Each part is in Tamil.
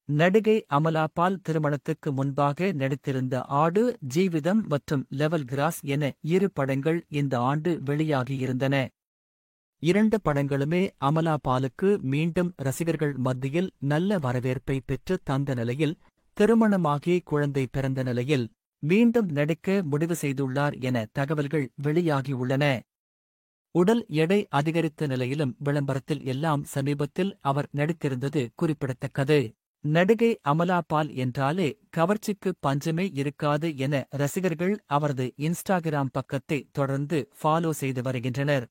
நடிகை அமலா பால் திருமணத்துக்கு முன்பாக நடித்திருந்த ஆடு, ஜீவிதம் மற்றும் லெவல் கிராஸ் என 2 படங்கள் இந்த ஆண்டு வெளியாகியிருந்தன. 2 படங்களுமே அமலா பாலுக்கு மீண்டும் ரசிகர்கள் மத்தியில் நல்ல வரவேற்பை பெற்று தந்த நிலையில், திருமணமாகி குழந்தை பிறந்த நிலையில் மீண்டும் நடிக்க முடிவு செய்துள்ளார் என தகவல்கள் வெளியாகியுள்ளன. உடல் எடை அதிகரித்த நிலையிலும் விளம்பரத்தில் எல்லாம் சமீபத்தில் அவர் நடித்திருந்தது குறிப்பிடத்தக்கது. நடிகை அமலா பால் என்றாலே கவர்ச்சிக்கு பஞ்சமே இருக்காது என ரசிகர்கள் அவரது இன்ஸ்டாகிராம் பக்கத்தை தொடர்ந்து ஃபாலோ செய்து வருகின்றனர்.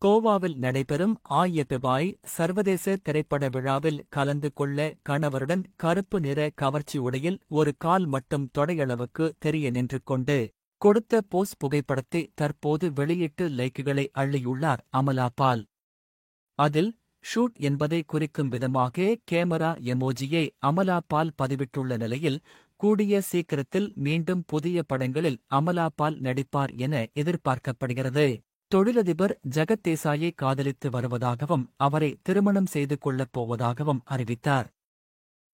கோவாவில் நடைபெறும் ஆயெபெபாய் சர்வதேச திரைப்பட விழாவில் கலந்து கொள்ள கணவருடன் கருப்பு நிற கவர்ச்சி உடையில் ஒரு கால் மட்டும் தொடையளவுக்கு தெரிய நின்று கொண்டு கொடுத்த போஸ் புகைப்படத்தை தற்போது வெளியிட்டு லைக்குகளை அள்ளியுள்ளார் அமலா பால். அதில் ஷூட் என்பதை குறிக்கும் விதமாக கேமரா எமோஜியை அமலா பால் பதிவிட்டுள்ள நிலையில், கூடிய சீக்கிரத்தில் மீண்டும் புதிய படங்களில் அமலா பால் நடிப்பார் என எதிர்பார்க்கப்படுகிறது. தொழிலதிபர் ஜகத் தேசாயை காதலித்து வருவதாகவும் அவரை திருமணம் செய்து கொள்ளப் போவதாகவும் அறிவித்தார்.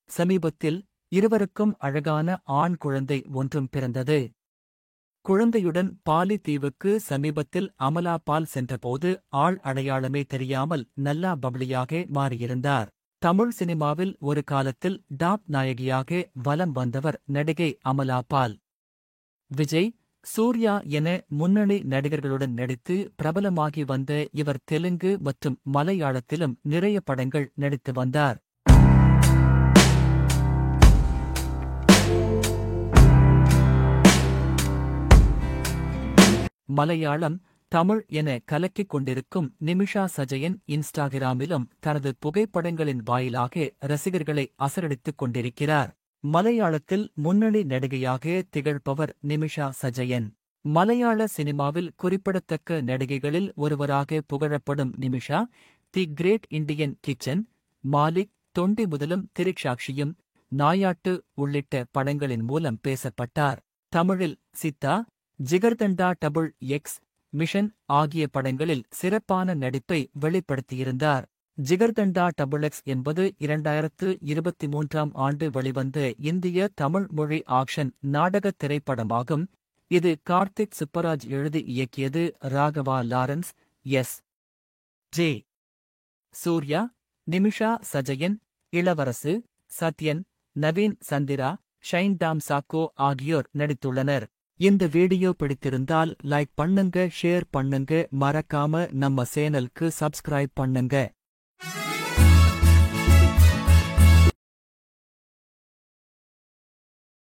சமீபத்தில் இருவருக்கும் அழகான ஆண் குழந்தை ஒன்றும் பிறந்தது. குழந்தையுடன் பாலி தீவுக்கு சமீபத்தில் அமலா பால் சென்றபோது ஆள் அடையாளமே தெரியாமல் நல்லா பப்ளியாக மாறியிருந்தார். தமிழ் சினிமாவில் ஒரு காலத்தில் டாப் நாயகியாக வலம் வந்தவர் நடிகை அமலா பால். விஜய், சூர்யா என முன்னணி நடிகர்களுடன் நடித்து பிரபலமாகி வந்த இவர் தெலுங்கு மற்றும் மலையாளத்திலும் நிறைய படங்கள் நடித்து வந்தார். மலையாளம், தமிழ் என கலக்கிக் கொண்டிருக்கும் நிமிஷா சஜயன் இன்ஸ்டாகிராமிலும் தனது புகைப்படங்களின் வாயிலாக ரசிகர்களை அசரடித்துக் கொண்டிருக்கிறார். மலையாளத்தில் முன்னணி நடிகையாக திகழ்பவர் நிமிஷா சஜயன். மலையாள சினிமாவில் குறிப்பிடத்தக்க நடிகைகளில் ஒருவராக புகழப்படும் Nimisha, the great Indian kitchen, Malik, Thondimuthalum Driksakshiyum, Nayattu உள்ளிட்ட படங்களின் மூலம் பேசப்பட்டார். தமிழில் Chithha, Jigarthanda double X, mission ஆகிய படங்களில் சிறப்பான நடிப்பை வெளிப்படுத்தியிருந்தார். ஜிகர்தண்டா டபுள் எக்ஸ் என்பது 2023ஆம் ஆண்டு வெளிவந்த இந்திய தமிழ் மொழி ஆக்ஷன் நாடகத் திரைப்படமாகும். இது கார்த்திக் சுப்பராஜ் எழுதி இயக்கியது. Raghava Lawrence, S. J. Surya, Nimisha Sajayan, இளவரசு, சத்யன், நவீன் சந்திரா, ஷைன்டாம் சாக்கோ ஆகியோர் நடித்துள்ளனர். இந்த வீடியோ பிடித்திருந்தால் லைக் பண்ணுங்க, ஷேர் பண்ணுங்க, மறக்காம நம்ம சேனலுக்கு சப்ஸ்கிரைப் பண்ணுங்க.